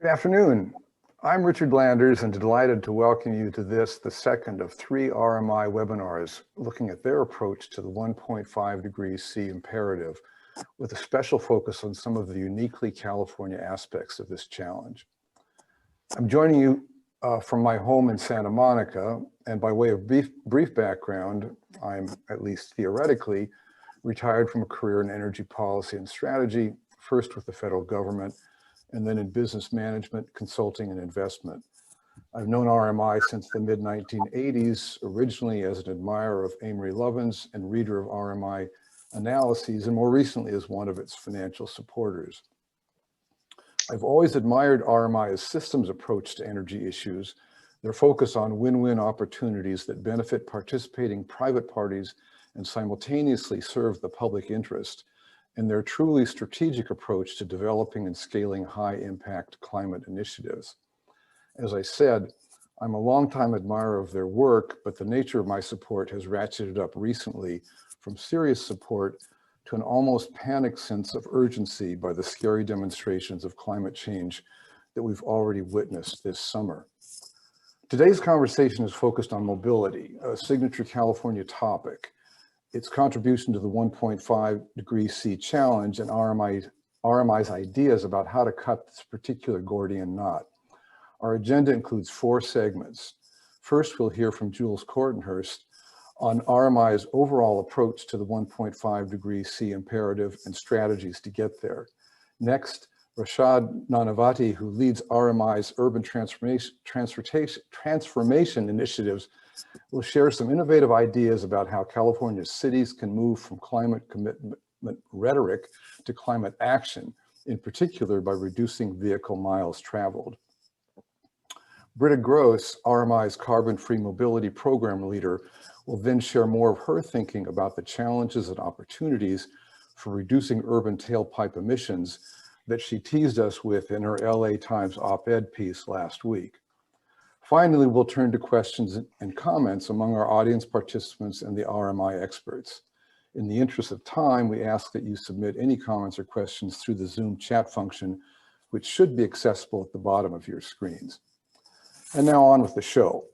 Good afternoon. I'm Richard Landers and delighted to welcome you to the second of 3 RMI webinars looking at their approach to the 1.5 degrees C imperative, with a special focus on some of the uniquely California aspects of this challenge. I'm joining you from my home in Santa Monica, and by way of brief background, I'm, at least theoretically, retired from a career in energy policy and strategy, first with the federal government, and then in business management, consulting, and investment. I've known RMI since the mid-1980s, originally as an admirer of Amory Lovin's and reader of RMI analyses, and more recently as one of its financial supporters. I've always admired RMI's systems approach to energy issues, their focus on win-win opportunities that benefit participating private parties and simultaneously serve the public interest, and their truly strategic approach to developing and scaling high-impact climate initiatives. As I said, I'm a longtime admirer of their work, but the nature of my support has ratcheted up recently from serious support to an almost panicked sense of urgency by the scary demonstrations of climate change that we've already witnessed this summer. Today's conversation is focused on mobility, a signature California topic, its contribution to the 1.5 degrees C challenge, and RMI's ideas about how to cut this particular Gordian knot. Our agenda includes 4 segments. First, we'll hear from Jules Kortenhorst on RMI's overall approach to the 1.5 degrees C imperative and strategies to get there. Next, Rushad Nanavatty, who leads RMI's urban transformation initiatives, will share some innovative ideas about how California's cities can move from climate commitment rhetoric to climate action, in particular by reducing vehicle miles traveled. Britta, RMI's carbon-free mobility program leader, will then share more of her thinking about the challenges and opportunities for reducing urban tailpipe emissions that she teased us with in her LA Times op-ed piece last week. Finally, we'll turn to questions and comments among our audience participants and the RMI experts. In the interest of time, we ask that you submit any comments or questions through the Zoom chat function, which should be accessible at the bottom of your screens. And now on with the show.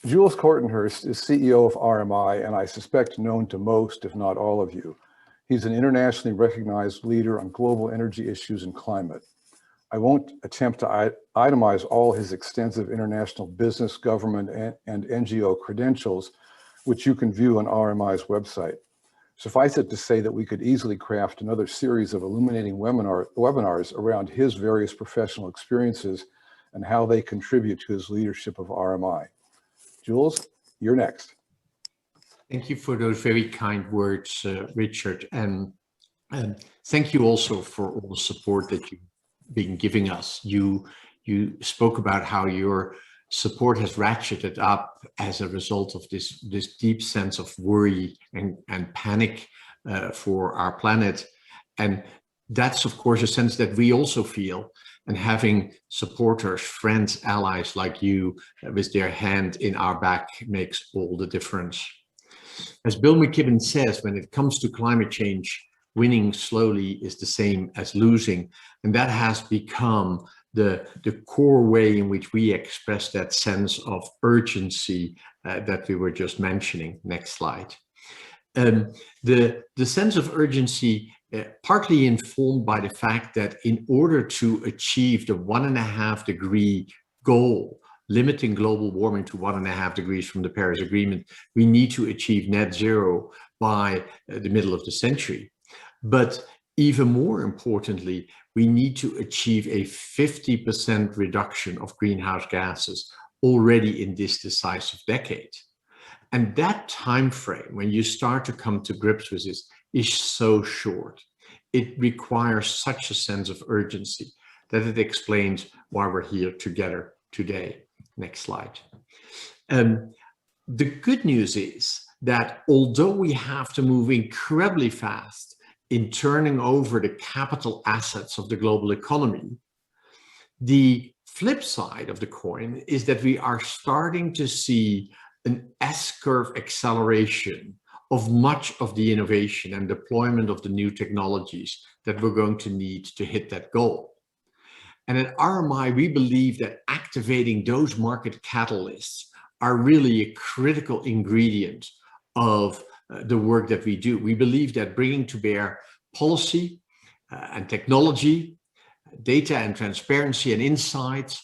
Jules Kortenhorst is CEO of RMI, and I suspect known to most, if not all of you. He's an internationally recognized leader on global energy issues and climate. I won't attempt to itemize all his extensive international business, government, and NGO credentials, which you can view on RMI's website. Suffice it to say that we could easily craft another series of illuminating webinars around his various professional experiences and how they contribute to his leadership of RMI. Jules, you're next. Thank you for those very kind words, Richard, and thank you also for all the support that you've been giving us. You spoke about how your support has ratcheted up as a result of this deep sense of worry and panic for our planet, and that's of course a sense that we also feel. And having supporters, friends, allies like you with their hand in our back makes all the difference. As Bill McKibben says, when it comes to climate change, winning slowly is the same as losing. And that has become the core way in which we express that sense of urgency that we were just mentioning. Next slide. The sense of urgency partly informed by the fact that in order to achieve the 1.5 degree goal, limiting global warming to 1.5 degrees from the Paris Agreement, we need to achieve net zero by the middle of the century. But even more importantly, we need to achieve a 50% reduction of greenhouse gases already in this decisive decade. And that time frame, when you start to come to grips with this, is so short. It requires such a sense of urgency that it explains why we're here together today. Next slide. The good news is that although we have to move incredibly fast in turning over the capital assets of the global economy, the flip side of the coin is that we are starting to see an S-curve acceleration of much of the innovation and deployment of the new technologies that we're going to need to hit that goal. And at RMI, we believe that activating those market catalysts are really a critical ingredient of the work that we do. We believe that bringing to bear policy and technology, data and transparency and insights,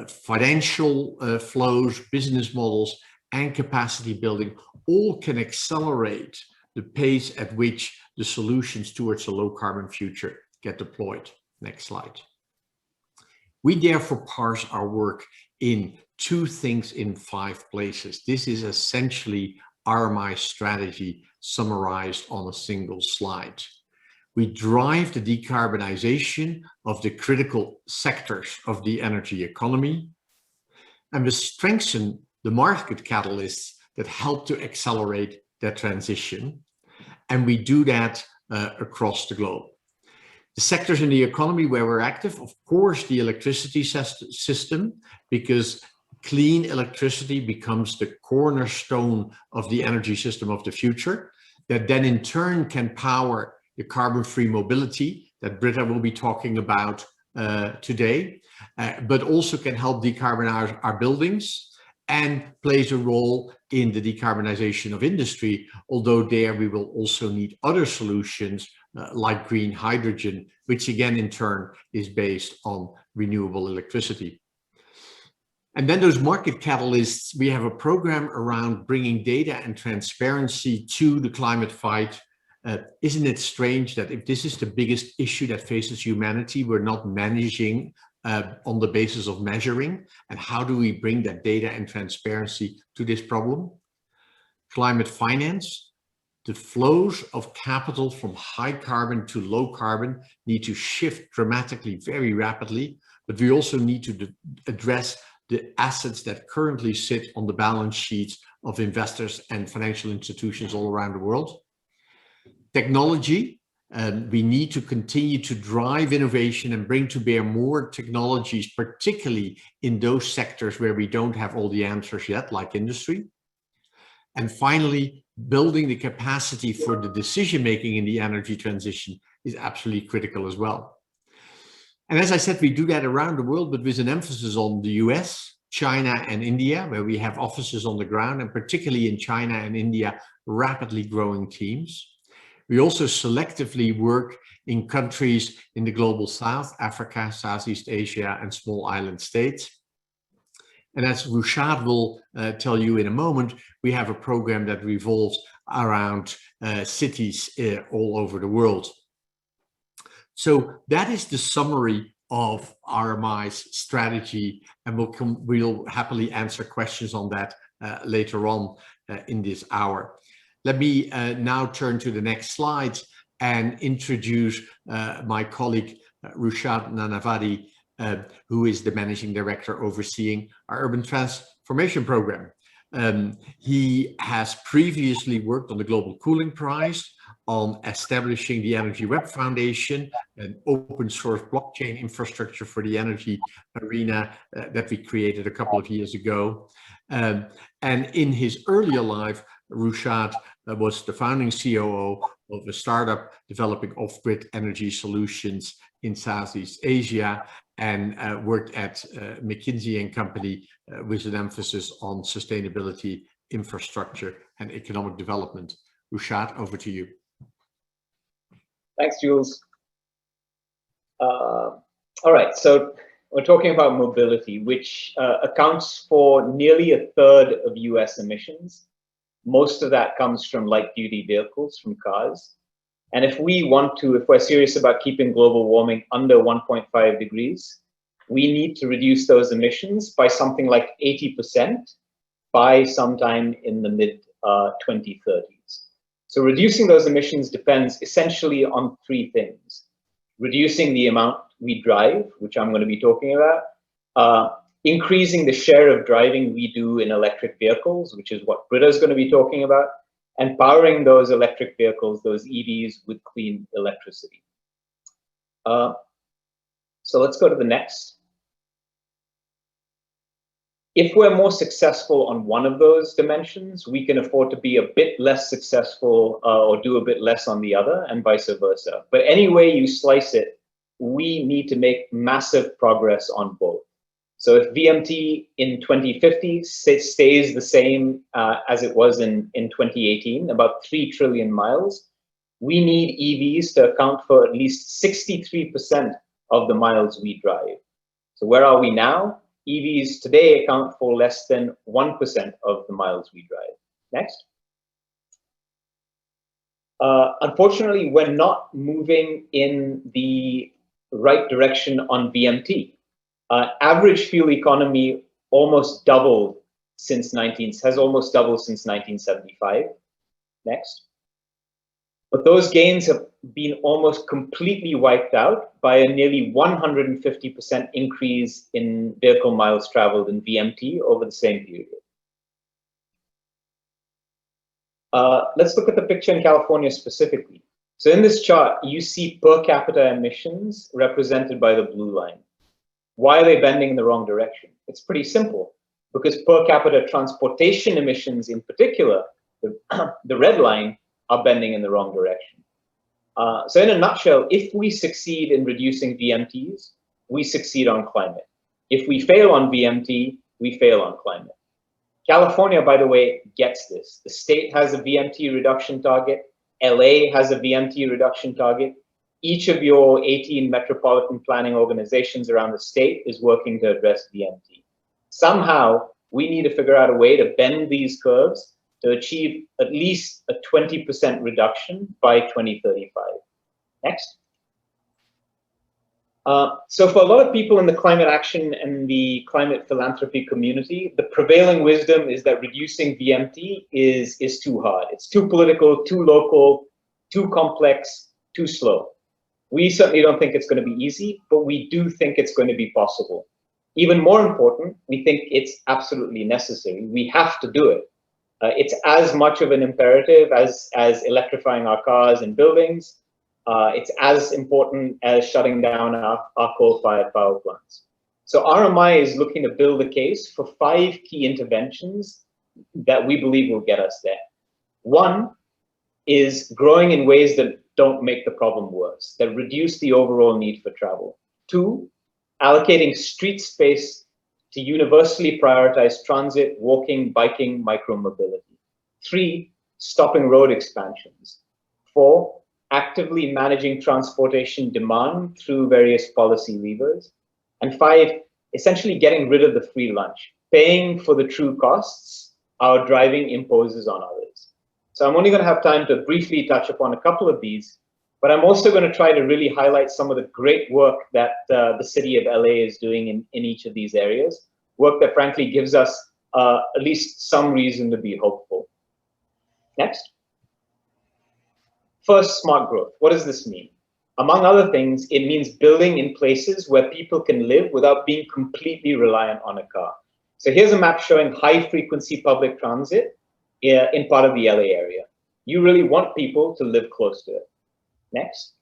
financial flows, business models, and capacity building all can accelerate the pace at which the solutions towards a low carbon future get deployed. Next slide. We therefore parse our work in 2 things in 5 places. This is essentially RMI strategy summarized on a single slide. We drive the decarbonization of the critical sectors of the energy economy, and we strengthen the market catalysts that help to accelerate that transition. And we do that across the globe. The sectors in the economy where we're active, of course, the electricity system, because clean electricity becomes the cornerstone of the energy system of the future, that then in turn can power the carbon-free mobility that Britta will be talking about today, but also can help decarbonize our buildings and plays a role in the decarbonization of industry, although there we will also need other solutions like green hydrogen, which again in turn is based on renewable electricity. And then those market catalysts, we have a program around bringing data and transparency to the climate fight. Isn't it strange that if this is the biggest issue that faces humanity, we're not managing on the basis of measuring? And how do we bring that data and transparency to this problem? Climate finance, the flows of capital from high carbon to low carbon need to shift dramatically, very rapidly, but we also need to address the assets that currently sit on the balance sheets of investors and financial institutions all around the world. Technology, we need to continue to drive innovation and bring to bear more technologies, particularly in those sectors where we don't have all the answers yet, like industry. And finally, building the capacity for the decision-making in the energy transition is absolutely critical as well. And as I said, we do that around the world, but with an emphasis on the US, China, and India, where we have offices on the ground, and particularly in China and India, rapidly growing teams. We also selectively work in countries in the global South, Africa, Southeast Asia, and small island states. And as Rushad will tell you in a moment, we have a program that revolves around cities all over the world. So that is the summary of RMI's strategy, and we'll happily answer questions on that later on in this hour. Let me now turn to the next slide and introduce my colleague Rushad Nanavatty, who is the Managing Director overseeing our Urban Transformation Program. He has previously worked on the Global Cooling Prize, on establishing the Energy Web Foundation, an open source blockchain infrastructure for the energy arena that we created a couple of years ago. And in his earlier life, Rushad was the founding COO of a startup developing off-grid energy solutions in Southeast Asia, and worked at McKinsey & Company with an emphasis on sustainability, infrastructure, and economic development. Rushad, over to you. Thanks, Jules. All right, so we're talking about mobility, which accounts for nearly a third of US emissions. Most of that comes from light-duty vehicles, from cars. And if we're serious about keeping global warming under 1.5 degrees, we need to reduce those emissions by something like 80% by sometime in the mid-2030s. So reducing those emissions depends essentially on 3 things. Reducing the amount we drive, which I'm going to be talking about, increasing the share of driving we do in electric vehicles, which is what Britta is going to be talking about, and powering those electric vehicles, those EVs, with clean electricity. So let's go to the next. If we're more successful on one of those dimensions, we can afford to be a bit less successful or do a bit less on the other, and vice versa. But any way you slice it, we need to make massive progress on both. So if VMT in 2050 stays the same as it was in 2018, about 3 trillion miles, we need EVs to account for at least 63% of the miles we drive. So where are we now? EVs today account for less than 1% of the miles we drive. Next. Unfortunately, we're not moving in the right direction on VMT. Average fuel economy almost doubled since 1975. Next. But those gains have been almost completely wiped out by a nearly 150% increase in vehicle miles traveled in VMT over the same period. Let's look at the picture in California specifically. So in this chart, you see per capita emissions represented by the blue line. Why are they bending in the wrong direction? It's pretty simple, because per capita transportation emissions in particular, the red line, are bending in the wrong direction. So in a nutshell, if we succeed in reducing VMTs, we succeed on climate. If we fail on VMT, we fail on climate. California, by the way, gets this. The state has a VMT reduction target. LA has a VMT reduction target. Each of your 18 metropolitan planning organizations around the state is working to address VMT. Somehow, we need to figure out a way to bend these curves to achieve at least a 20% reduction by 2035. Next. So for a lot of people in the climate action and the climate philanthropy community, the prevailing wisdom is that reducing VMT is too hard. It's too political, too local, too complex, too slow. We certainly don't think it's going to be easy, but we do think it's going to be possible. Even more important, we think it's absolutely necessary. We have to do it. It's as much of an imperative as electrifying our cars and buildings. It's as important as shutting down our coal-fired power plants. So RMI is looking to build a case for 5 key interventions that we believe will get us there. One is growing in ways that don't make the problem worse, that reduce the overall need for travel. 2, allocating street space to universally prioritize transit, walking, biking, micromobility. 3, stopping road expansions. 4, actively managing transportation demand through various policy levers. And 5, essentially getting rid of the free lunch, paying for the true costs our driving imposes on others. So I'm only going to have time to briefly touch upon a couple of these, but I'm also going to try to really highlight some of the great work that the city of LA is doing in each of these areas, work that frankly gives us at least some reason to be hopeful. Next. First, smart growth. What does this mean? Among other things, it means building in places where people can live without being completely reliant on a car. So here's a map showing high-frequency public transit in part of the LA area. You really want people to live close to it. Next.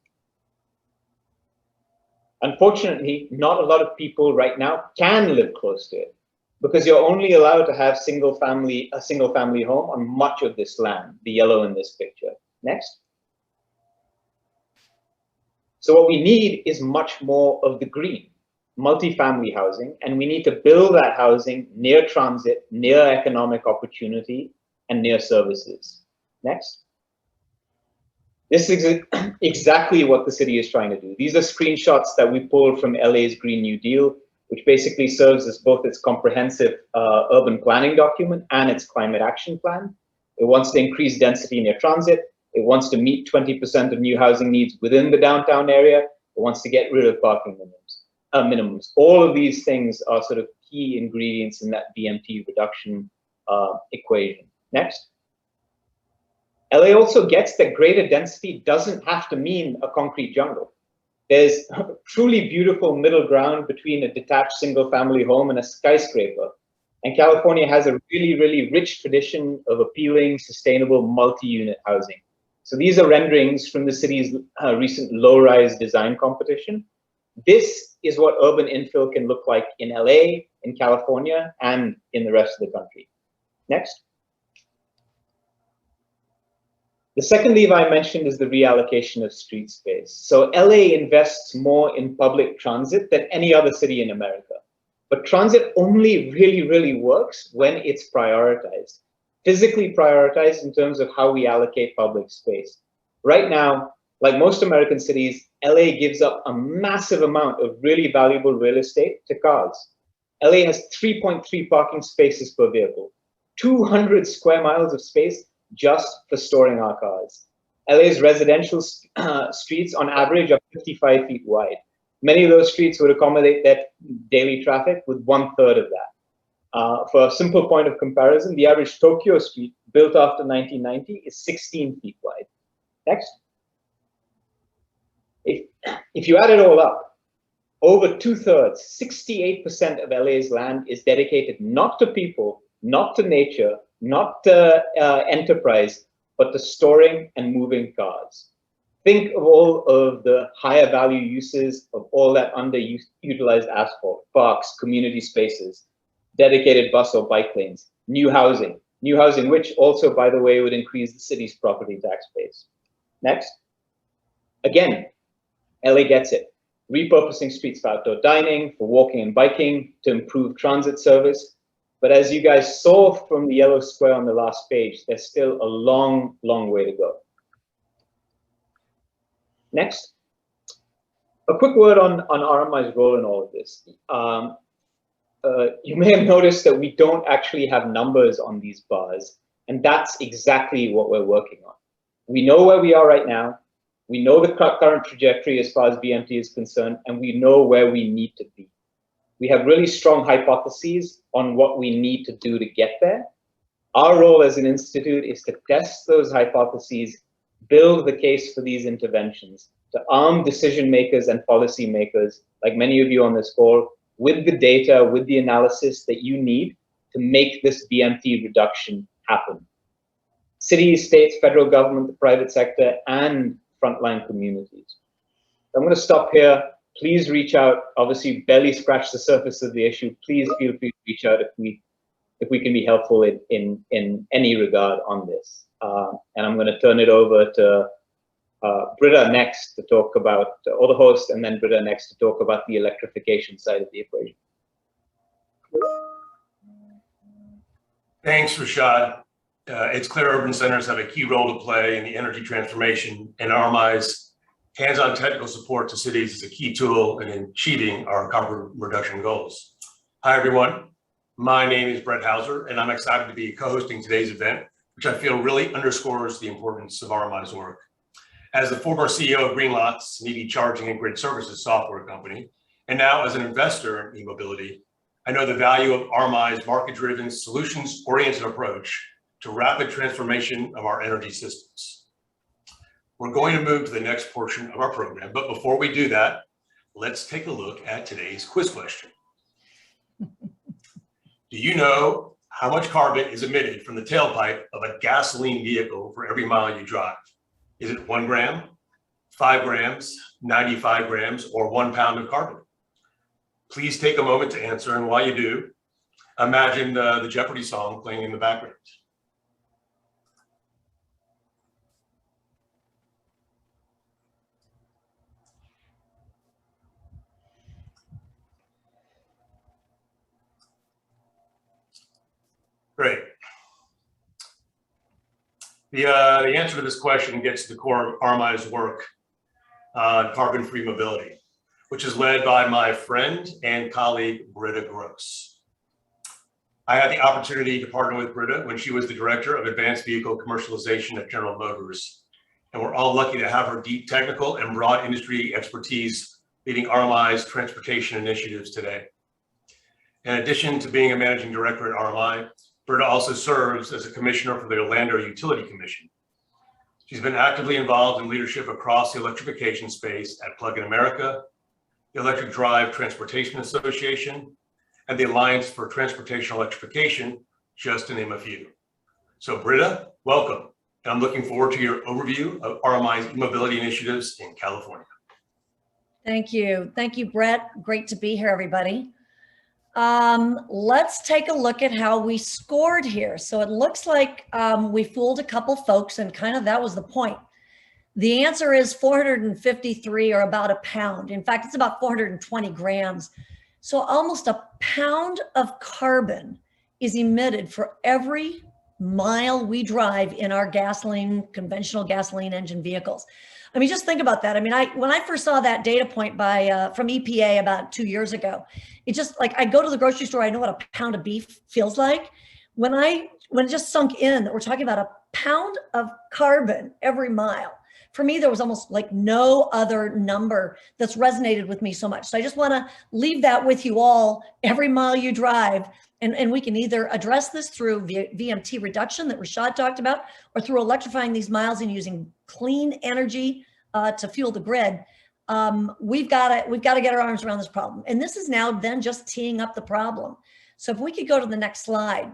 Unfortunately, not a lot of people right now can live close to it because you're only allowed to have a single family home on much of this land, the yellow in this picture. Next. So what we need is much more of the green, multifamily housing, and we need to build that housing near transit, near economic opportunity, and near services. Next. This is exactly what the city is trying to do. These are screenshots that we pulled from LA's Green New Deal, which basically serves as both its comprehensive urban planning document and its climate action plan. It wants to increase density near transit. It wants to meet 20% of new housing needs within the downtown area. It wants to get rid of parking minimums. All of these things are sort of key ingredients in that VMT reduction equation. Next. LA also gets that greater density doesn't have to mean a concrete jungle. There's a truly beautiful middle ground between a detached single-family home and a skyscraper. And California has a really, really rich tradition of appealing, sustainable multi-unit housing. So these are renderings from the city's recent low-rise design competition. This is what urban infill can look like in LA, in California, and in the rest of the country. Next. The second lever I mentioned is the reallocation of street space. So LA invests more in public transit than any other city in America. But transit only really works when it's prioritized, physically prioritized in terms of how we allocate public space. Right now, like most American cities, LA gives up a massive amount of really valuable real estate to cars. LA has 3.3 parking spaces per vehicle, 200 square miles of space just for storing our cars. LA's residential streets on average are 55 feet wide. Many of those streets would accommodate that daily traffic with 1/3 of that. For a simple point of comparison, the average Tokyo street built after 1990 is 16 feet wide. Next. If you add it all up, over 2/3, 68% of LA's land is dedicated not to people, not to nature, not to enterprise, but to storing and moving cars. Think of all of the higher value uses of all that underutilized asphalt, parks, community spaces, dedicated bus or bike lanes, new housing, which also, by the way, would increase the city's property tax base. Next. Again, LA gets it. Repurposing streets for outdoor dining, for walking and biking, to improve transit service. But as you guys saw from the yellow square on the last page, there's still a long way to go. Next. A quick word on RMI's role in all of this. You may have noticed that we don't actually have numbers on these bars, and that's exactly what we're working on. We know where we are right now. We know the current trajectory as far as BMT is concerned, and we know where we need to be. We have really strong hypotheses on what we need to do to get there. Our role as an institute is to test those hypotheses, build the case for these interventions, to arm decision makers and policy makers, like many of you on this call, with the data, with the analysis that you need to make this BMT reduction happen. Cities, states, federal government, the private sector, and frontline communities. I'm going to stop here. Please reach out. Obviously, barely scratched the surface of the issue. Please feel free to reach out if we can be helpful in any regard on this. And I'm going to turn it over to Britta next to talk about, or the host, and then Britta next to talk about the electrification side of the equation. Thanks, Rushad. It's clear urban centers have a key role to play in the energy transformation, and RMI's hands-on technical support to cities is a key tool in achieving our carbon reduction goals. Hi, everyone. My name is Brett Hauser, and I'm excited to be co-hosting today's event, which I feel really underscores the importance of RMI's work. As the former CEO of Greenlots, an EV charging and grid services software company, and now as an investor in e-mobility, I know the value of RMI's market-driven, solutions-oriented approach to rapid transformation of our energy systems. We're going to move to the next portion of our program, but before we do that, let's take a look at today's quiz question. Do you know how much carbon is emitted from the tailpipe of a gasoline vehicle for every mile you drive? Is it 1 gram, 5 grams, 95 grams, or 1 pound of carbon? Please take a moment to answer, and while you do, imagine the Jeopardy song playing in the background. Great. The answer to this question gets to the core of RMI's work on carbon-free mobility, which is led by my friend and colleague, Britta Gross. I had the opportunity to partner with Britta when she was the Director of Advanced Vehicle Commercialization at General Motors, and we're all lucky to have her deep technical and broad industry expertise leading RMI's transportation initiatives today. In addition to being a Managing Director at RMI, Britta also serves as a commissioner for the Orlando Utility Commission. She's been actively involved in leadership across the electrification space at Plug in America, the Electric Drive Transportation Association, and the Alliance for Transportation Electrification, just to name a few. So Britta, welcome. And I'm looking forward to your overview of RMI's e-mobility initiatives in California. Thank you. Thank you, Brett. Great to be here, everybody. Let's take a look at how we scored here. So it looks like we fooled a couple folks, and kind of that was the point. The answer is 453, or about a pound. In fact, it's about 420 grams. So almost a pound of carbon is emitted for every mile we drive in our conventional gasoline engine vehicles. I mean, just think about that. I mean, when I first saw that data point from EPA about 2 years ago, it just like, I go to the grocery store, I know what a pound of beef feels like. When it just sunk in that we're talking about a pound of carbon every mile, for me, there was almost like no other number that's resonated with me so much. So I just want to leave that with you all every mile you drive. And we can either address this through VMT reduction that Rushad talked about, or through electrifying these miles and using clean energy to fuel the grid. We've got to get our arms around this problem. And this is now then just teeing up the problem. So if we could go to the next slide.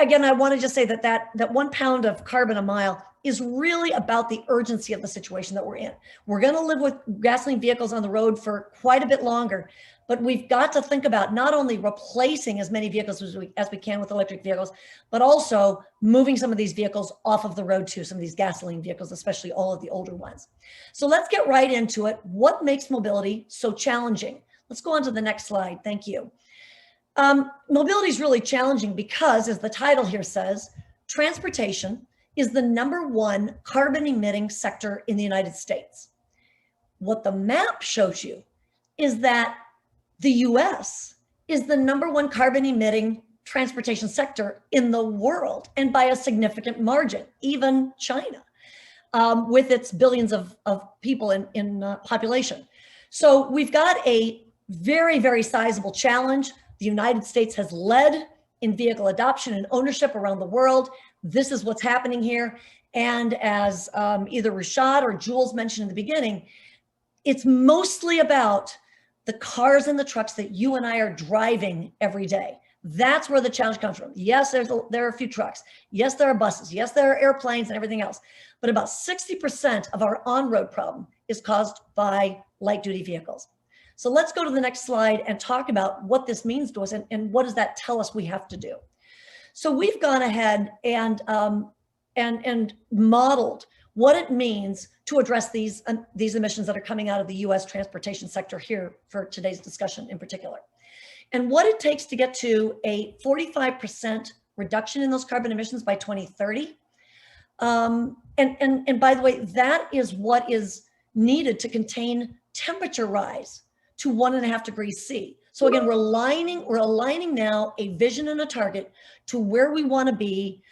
Again, I want to just say that 1 pound of carbon a mile is really about the urgency of the situation that we're in. We're going to live with gasoline vehicles on the road for quite a bit longer, but we've got to think about not only replacing as many vehicles as we can with electric vehicles, but also moving some of these vehicles off of the road too, some of these gasoline vehicles, especially all of the older ones. So let's get right into it. What makes mobility so challenging? Let's go on to the next slide. Thank you. Mobility is really challenging because, as the title here says, transportation is the #1 carbon emitting sector in the United States. What the map shows you is that the US is the #1 carbon emitting transportation sector in the world, and by a significant margin, even China, with its billions of people in population. So we've got a very, very sizable challenge. The United States has led in vehicle adoption and ownership around the world. This is what's happening here. And as either Rushad or Jules mentioned in the beginning, it's mostly about the cars and the trucks that you and I are driving every day. That's where the challenge comes from. Yes, there are a few trucks. Yes, there are buses. Yes, there are airplanes and everything else. But about 60% of our on-road problem is caused by light-duty vehicles. So let's go to the next slide and talk about what this means to us and what does that tell us we have to do. So we've gone ahead and modeled what it means to address these emissions that are coming out of the US transportation sector here for today's discussion in particular. And what it takes to get to a 45% reduction in those carbon emissions by 2030. And by the way, that is what is needed to contain temperature rise to 1.5 degrees C. So again, we're aligning now a vision and a target to where we want to be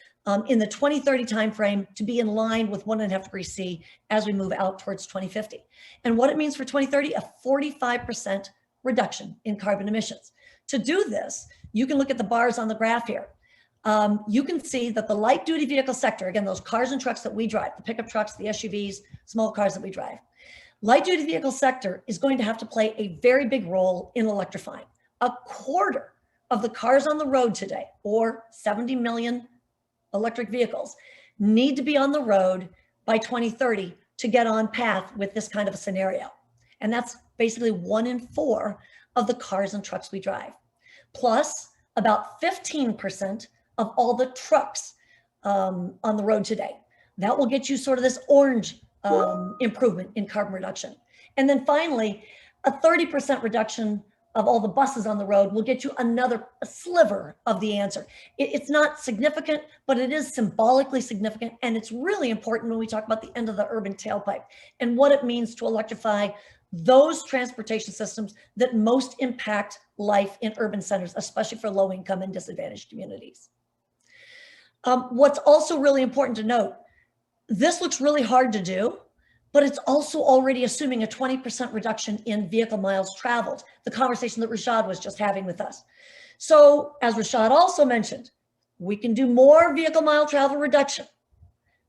in the 2030 timeframe to be in line with 1.5 degrees C as we move out towards 2050. And what it means for 2030, a 45% reduction in carbon emissions. To do this, you can look at the bars on the graph here. You can see that the light duty vehicle sector, again, those cars and trucks that we drive, the pickup trucks, the SUVs, small cars that we drive, light duty vehicle sector is going to have to play a very big role in electrifying. 1/4 of the cars on the road today, or 70 million electric vehicles, need to be on the road by 2030 to get on path with this kind of a scenario. And that's basically 1 in 4 of the cars and trucks we drive. Plus about 15% of all the trucks on the road today. That will get you sort of this orange improvement in carbon reduction. And then finally, a 30% reduction of all the buses on the road will get you a sliver of the answer. It's not significant, but it is symbolically significant. And it's really important when we talk about the end of the urban tailpipe and what it means to electrify those transportation systems that most impact life in urban centers, especially for low income and disadvantaged communities. What's also really important to note, this looks really hard to do, but it's also already assuming a 20% reduction in vehicle miles traveled, the conversation that Rushad was just having with us. So as Rushad also mentioned, we can do more vehicle mile travel reduction,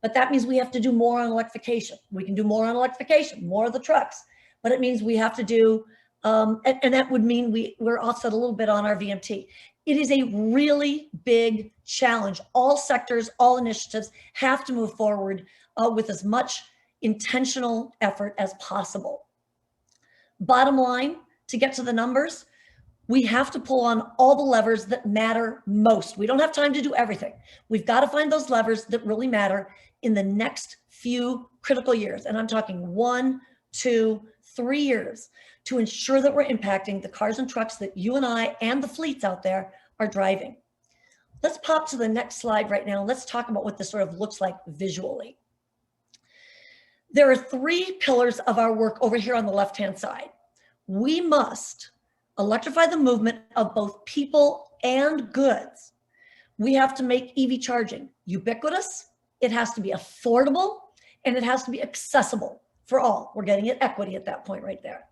but that means we have to do more on electrification. We can do more on electrification, more of the trucks, but it means we have to do, and that would mean we're offset a little bit on our VMT. It is a really big challenge. All sectors, all initiatives have to move forward with as much intentional effort as possible. Bottom line, to get to the numbers, we have to pull on all the levers that matter most. We don't have time to do everything. We've got to find those levers that really matter in the next few critical years. And I'm talking 1, 2, 3 years to ensure that we're impacting the cars and trucks that you and I and the fleets out there are driving. Let's pop to the next slide right now. Let's talk about what this sort of looks like visually. There are 3 pillars of our work over here on the left-hand side. We must electrify the movement of both people and goods. We have to make EV charging ubiquitous, it has to be affordable, and it has to be accessible for all. We're getting at equity at that point right there.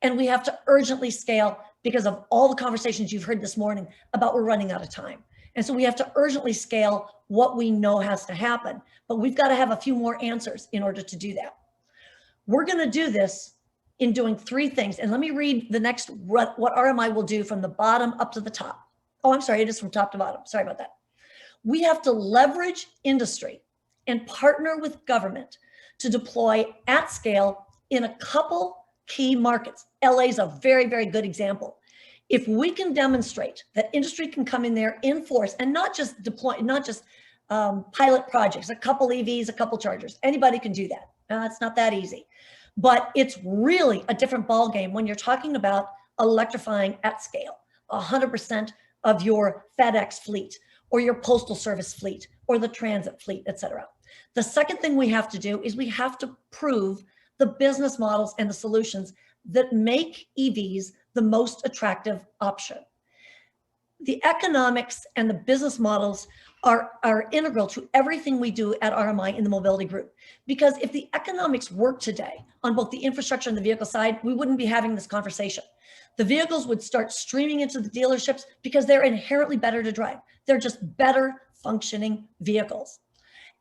And we have to urgently scale because of all the conversations you've heard this morning about we're running out of time. And so we have to urgently scale what we know has to happen, but we've got to have a few more answers in order to do that. We're going to do this in doing 3 things. And let me read the next, what RMI will do from the bottom up to the top. Oh, I'm sorry, it is from top to bottom. Sorry about that. We have to leverage industry and partner with government to deploy at scale in a couple key markets. LA is a very, very good example. If we can demonstrate that industry can come in there in force and not just deploy, not just pilot projects, a couple EVs, a couple chargers, anybody can do that. It's not that easy, but it's really a different ballgame when you're talking about electrifying at scale, 100% of your FedEx fleet or your postal service fleet or the transit fleet, et cetera. The second thing we have to do is we have to prove the business models and the solutions that make EVs the most attractive option. The economics and the business models are integral to everything we do at RMI in the mobility group. Because if the economics work today on both the infrastructure and the vehicle side, we wouldn't be having this conversation. The vehicles would start streaming into the dealerships because they're inherently better to drive. They're just better functioning vehicles.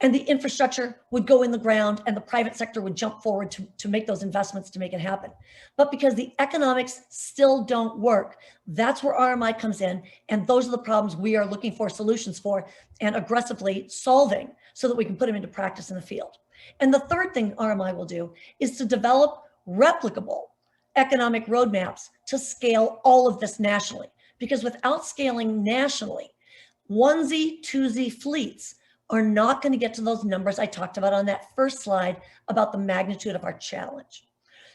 And the infrastructure would go in the ground and the private sector would jump forward to make those investments to make it happen. But because the economics still don't work, that's where RMI comes in. And those are the problems we are looking for solutions for and aggressively solving so that we can put them into practice in the field. And the third thing RMI will do is to develop replicable economic roadmaps to scale all of this nationally. Because without scaling nationally, onesie, twosie fleets are not going to get to those numbers I talked about on that first slide about the magnitude of our challenge.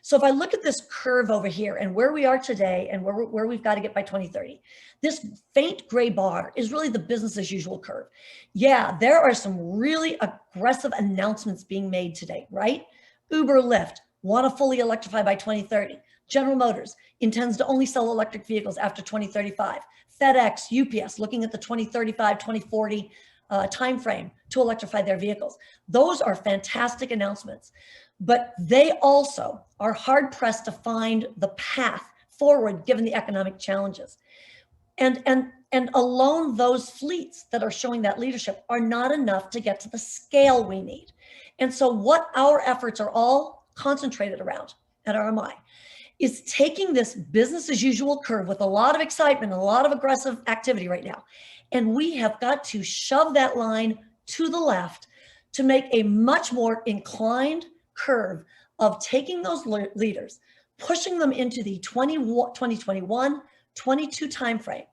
So if I look at this curve over here and where we are today and where we've got to get by 2030, this faint gray bar is really the business as usual curve. Yeah, there are some really aggressive announcements being made today, right? Uber, Lyft want to fully electrify by 2030. General Motors intends to only sell electric vehicles after 2035. FedEx, UPS looking at the 2035, 2040 timeframe to electrify their vehicles. Those are fantastic announcements, but they also are hard pressed to find the path forward given the economic challenges. And alone those fleets that are showing that leadership are not enough to get to the scale we need. And so what our efforts are all concentrated around at RMI is taking this business as usual curve with a lot of excitement, a lot of aggressive activity right now. And we have got to shove that line to the left to make a much more inclined curve of taking those leaders, pushing them into the 2021, 22 timeframe,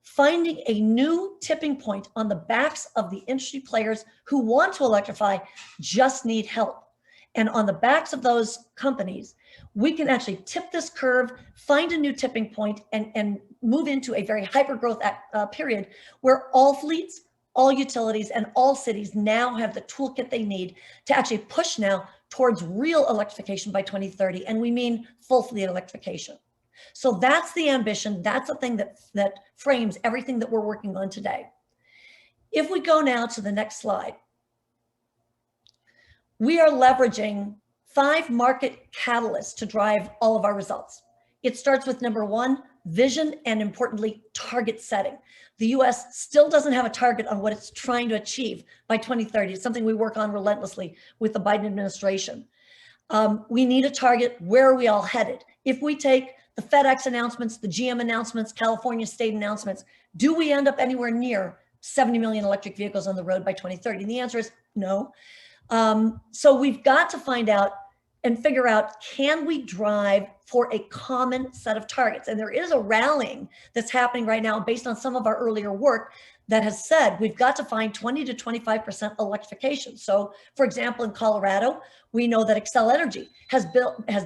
finding a new tipping point on the backs of the industry players who want to electrify, just need help. And on the backs of those companies, we can actually tip this curve, find a new tipping point, and move into a very hyper-growth period where all fleets, all utilities, and all cities now have the toolkit they need to actually push now towards real electrification by 2030, and we mean full fleet electrification. So that's the ambition. That's the thing that frames everything that we're working on today. If we go now to the next slide, we are leveraging 5 market catalysts to drive all of our results. It starts with number 1, vision, and importantly, target setting. The US still doesn't have a target on what it's trying to achieve by 2030. It's something we work on relentlessly with the Biden administration. We need a target. Where are we all headed? If we take the FedEx announcements, the GM announcements, California state announcements, do we end up anywhere near 70 million electric vehicles on the road by 2030? And the answer is no. So we've got to find out and figure out, can we drive for a common set of targets? And there is a rallying that's happening right now based on some of our earlier work that has said we've got to find 20 to 25% electrification. So for example, in Colorado, we know that Xcel Energy has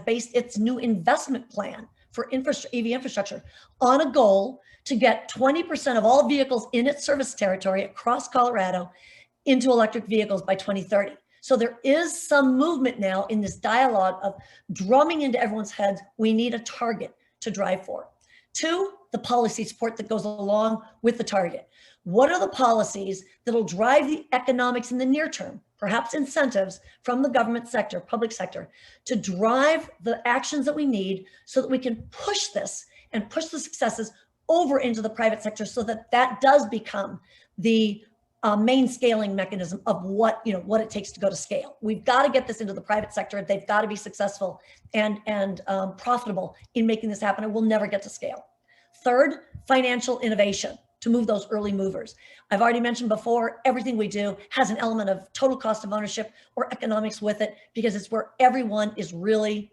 based its new investment plan for EV infrastructure on a goal to get 20% of all vehicles in its service territory across Colorado into electric vehicles by 2030. So there is some movement now in this dialogue of drumming into everyone's heads, we need a target to drive for. 2, the policy support that goes along with the target. What are the policies that'll drive the economics in the near term, perhaps incentives from the government sector, public sector, to drive the actions that we need so that we can push this and push the successes over into the private sector so that that does become the main scaling mechanism of what it takes to go to scale. We've got to get this into the private sector. They've got to be successful and profitable in making this happen, and we'll never get to scale. 3rd, financial innovation to move those early movers. I've already mentioned before, everything we do has an element of total cost of ownership or economics with it because it's where everyone is really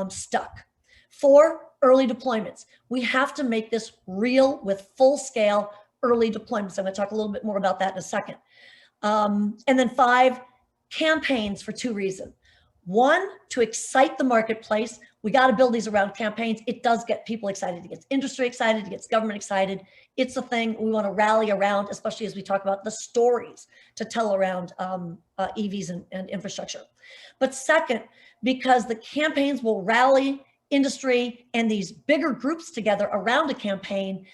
stuck. 4, early deployments. We have to make this real with full scale early deployments. I'm going to talk a little bit more about that in a second. And then 5, campaigns for 2 reasons. 1, to excite the marketplace. We got to build these around campaigns. It does get people excited. It gets industry excited. It gets government excited. It's a thing we want to rally around, especially as we talk about the stories to tell around EVs and infrastructure. But 2nd, because the campaigns will rally industry and these bigger groups together around a campaign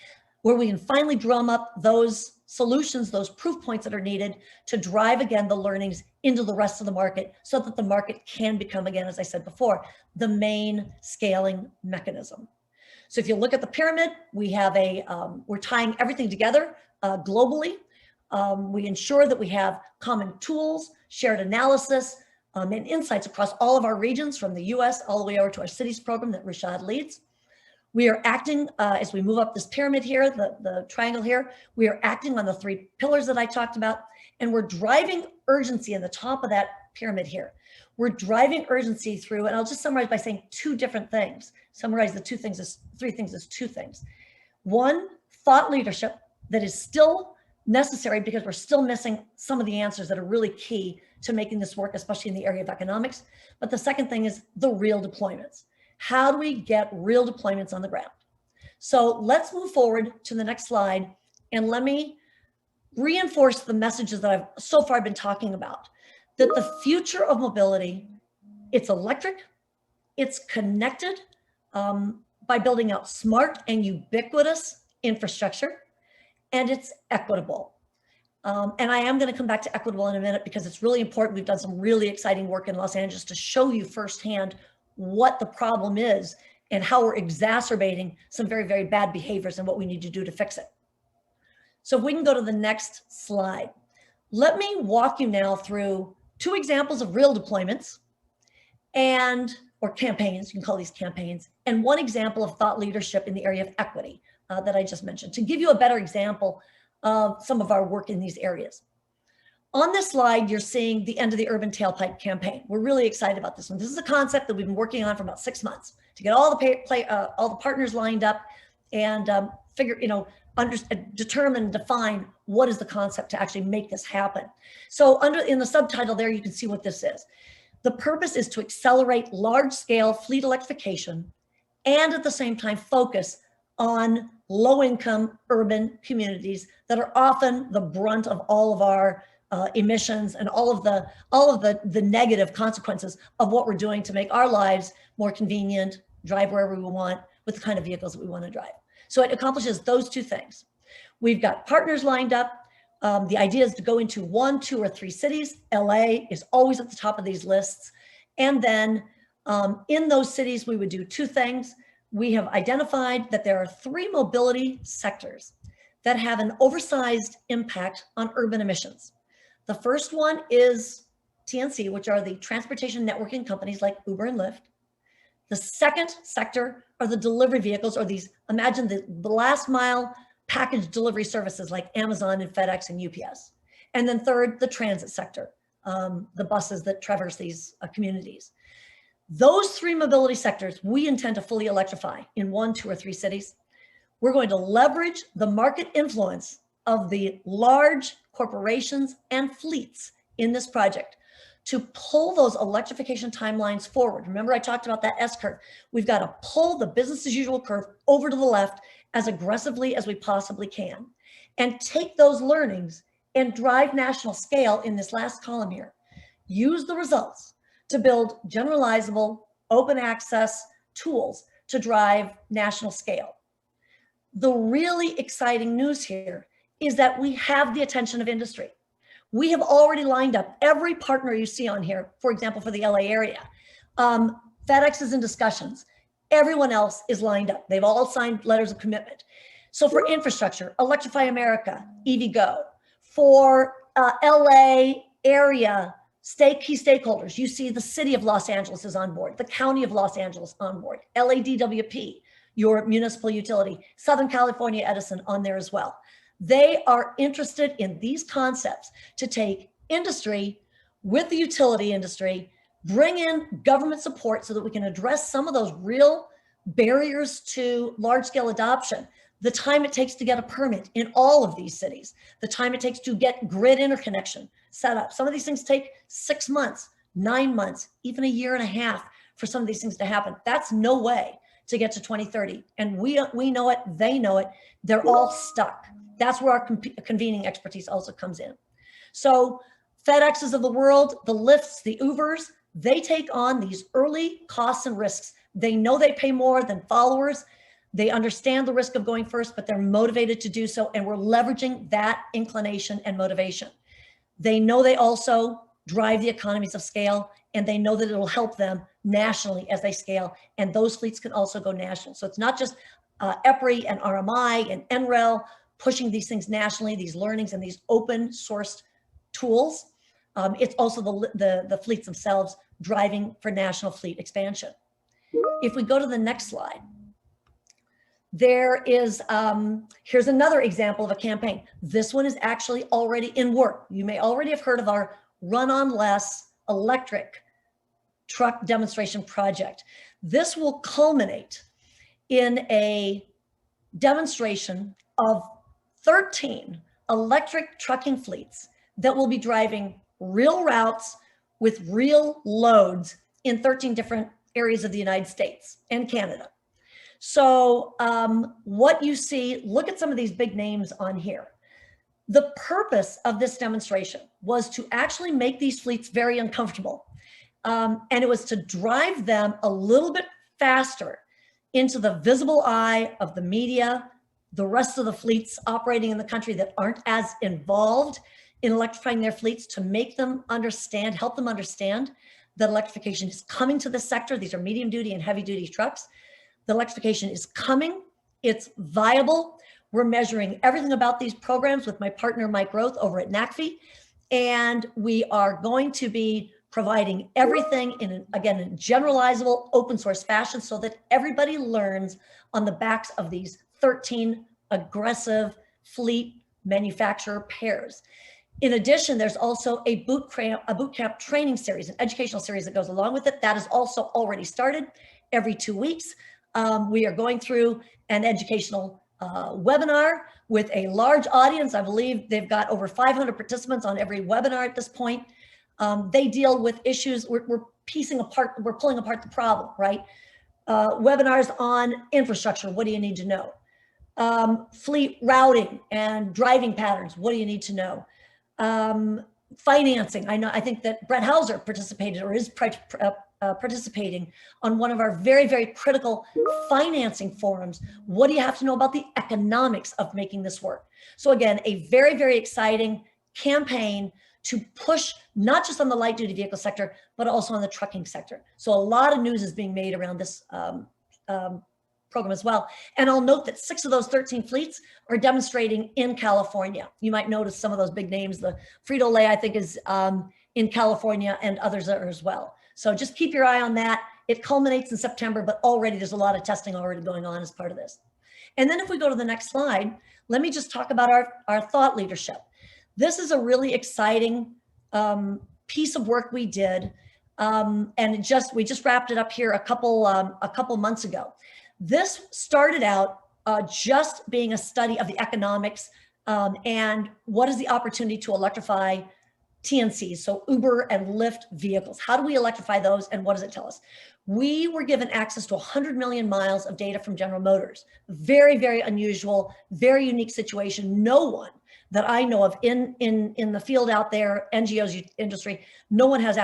where we can finally drum up those solutions, those proof points that are needed to drive, again, the learnings into the rest of the market so that the market can become, again, as I said before, the main scaling mechanism. So if you look at the pyramid, we have we're tying everything together globally. We ensure that we have common tools, shared analysis, and insights across all of our regions from the US all the way over to our cities program that Rushad leads. We are acting, as we move up this pyramid here, the triangle here, we are acting on the 3 pillars that I talked about, and we're driving urgency in the top of that pyramid here. We're driving urgency through, and I'll just summarize by saying 2 different things. Summarize the 3 things as 2 things. 1, thought leadership that is still necessary because we're still missing some of the answers that are really key to making this work, especially in the area of economics. But the 2nd thing is the real deployments. How do we get real deployments on the ground? So let's move forward to the next slide, and let me reinforce the messages that I've so far been talking about, that the future of mobility, it's electric, it's connected by building out smart and ubiquitous infrastructure, and it's equitable. And I am going to come back to equitable in a minute because it's really important. We've done some really exciting work in Los Angeles to show you firsthand what the problem is and how we're exacerbating some very, very bad behaviors and what we need to do to fix it. So if we can go to the next slide. Let me walk you now through 2 examples of real deployments or campaigns, you can call these campaigns, and 1 example of thought leadership in the area of equity that I just mentioned, to give you a better example of some of our work in these areas. On this slide, you're seeing the end of the urban tailpipe campaign. We're really excited about this one. This is a concept that we've been working on for about 6 months to get all the partners lined up and determine, define what is the concept to actually make this happen. So in the subtitle there, you can see what this is. The purpose is to accelerate large-scale fleet electrification and at the same time focus on low-income urban communities that are often the brunt of all of our emissions and all of the negative consequences of what we're doing to make our lives more convenient, drive wherever we want with the kind of vehicles that we want to drive. So it accomplishes those 2 things. We've got partners lined up. The idea is to go into 1, 2, or 3 cities. LA is always at the top of these lists. And then in those cities, we would do 2 things. We have identified that there are 3 mobility sectors that have an oversized impact on urban emissions. The first one is TNC, which are the transportation networking companies like Uber and Lyft. The second sector are the delivery vehicles, or these, imagine the last mile package delivery services like Amazon and FedEx and UPS. And then third, the transit sector, the buses that traverse these communities. Those 3 mobility sectors, we intend to fully electrify in 1, 2, or 3 cities. We're going to leverage the market influence of the large corporations and fleets in this project to pull those electrification timelines forward. Remember, I talked about that S-curve. We've got to pull the business as usual curve over to the left as aggressively as we possibly can, and take those learnings and drive national scale in this last column here. Use the results to build generalizable open access tools to drive national scale. The really exciting news here is that we have the attention of industry. We have already lined up every partner you see on here, for example, for the LA area. FedEx is in discussions. Everyone else is lined up. They've all signed letters of commitment. So for infrastructure, Electrify America, EVgo. For LA area, key stakeholders, you see the city of Los Angeles is on board, the county of Los Angeles on board, LADWP, your municipal utility, Southern California Edison on there as well. They are interested in these concepts to take industry with the utility industry, bring in government support so that we can address some of those real barriers to large scale adoption. The time it takes to get a permit in all of these cities, the time it takes to get grid interconnection set up. Some of these things take 6 months, 9 months, even 1.5 years for some of these things to happen. That's no way to get to 2030. And we know it, they know it, they're all stuck. That's where our convening expertise also comes in. So FedExes of the world, the Lyfts, the Ubers, they take on these early costs and risks. They know they pay more than followers. They understand the risk of going first, but they're motivated to do so. And we're leveraging that inclination and motivation. They know they also drive the economies of scale, and they know that it'll help them nationally as they scale. And those fleets can also go national. So it's not just EPRI and RMI and NREL pushing these things nationally, these learnings and these open sourced tools. It's also the fleets themselves driving for national fleet expansion. If we go to the next slide, there is, here's another example of a campaign. This one is actually already in work. You may already have heard of our Run on Less electric truck demonstration project. This will culminate in a demonstration of 13 electric trucking fleets that will be driving real routes with real loads in 13 different areas of the United States and Canada. So what you see, look at some of these big names on here. The purpose of this demonstration was to actually make these fleets very uncomfortable. And it was to drive them a little bit faster into the visible eye of the media, the rest of the fleets operating in the country that aren't as involved in electrifying their fleets, to make them understand, help them understand that electrification is coming to this sector. These are medium duty and heavy duty trucks. The electrification is coming, it's viable. We're measuring everything about these programs with my partner, Mike Roth, over at NACFE. And we are going to be providing everything in, again, in generalizable open source fashion so that everybody learns on the backs of these 13 aggressive fleet manufacturer pairs. In addition, there's also a boot camp training series, an educational series that goes along with it. That is also already started every 2 weeks. We are going through an educational webinar with a large audience. I believe they've got over 500 participants on every webinar at this point. They deal with issues, we're pulling apart the problem, right? Webinars on infrastructure, what do you need to know? Fleet routing and driving patterns, what do you need to know? Financing, I think that Brett Hauser participated or is participating on one of our very, very critical financing forums. What do you have to know about the economics of making this work? So again, a very, very exciting campaign to push not just on the light duty vehicle sector, but also on the trucking sector. So a lot of news is being made around this program as well. And I'll note that 6 of those 13 fleets are demonstrating in California. You might notice some of those big names. The Frito-Lay, I think, is in California, and others are as well. So just keep your eye on that. It culminates in September, but already there's a lot of testing already going on as part of this. And then if we go to the next slide, let me just talk about our thought leadership. This is a really exciting piece of work we did And we just wrapped it up here a couple months ago. This started out just being a study of the economics and what is the opportunity to electrify TNCs, so Uber and Lyft vehicles. How do we electrify those, and what does it tell us? We were given access to 100 million miles of data from General Motors. Very, very unusual, very unique situation. No one that I know of in the field out there, NGOs, industry, no one has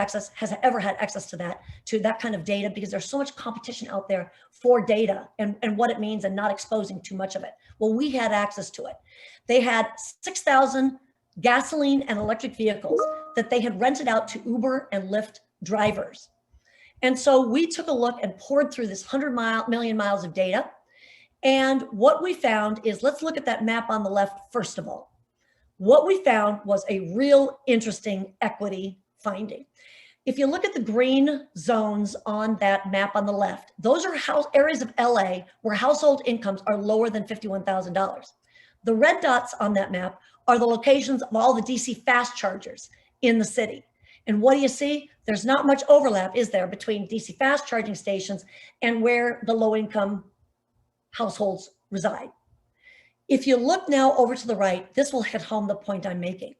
ever had access to that kind of data, because there's so much competition out there for data and what it means and not exposing too much of it. Well, we had access to it. They had 6,000 gasoline and electric vehicles that they had rented out to Uber and Lyft drivers. And so we took a look and poured through this 100 million miles of data. And what we found is, let's look at that map on the left first of all. What we found was a real interesting equity finding. If you look at the green zones on that map on the left, those are areas of LA where household incomes are lower than $51,000. The red dots on that map are the locations of all the DC fast chargers in the city. And what do you see? There's not much overlap, is there, between DC fast charging stations and where the low-income households reside. If you look now over to the right, this will hit home the point I'm making.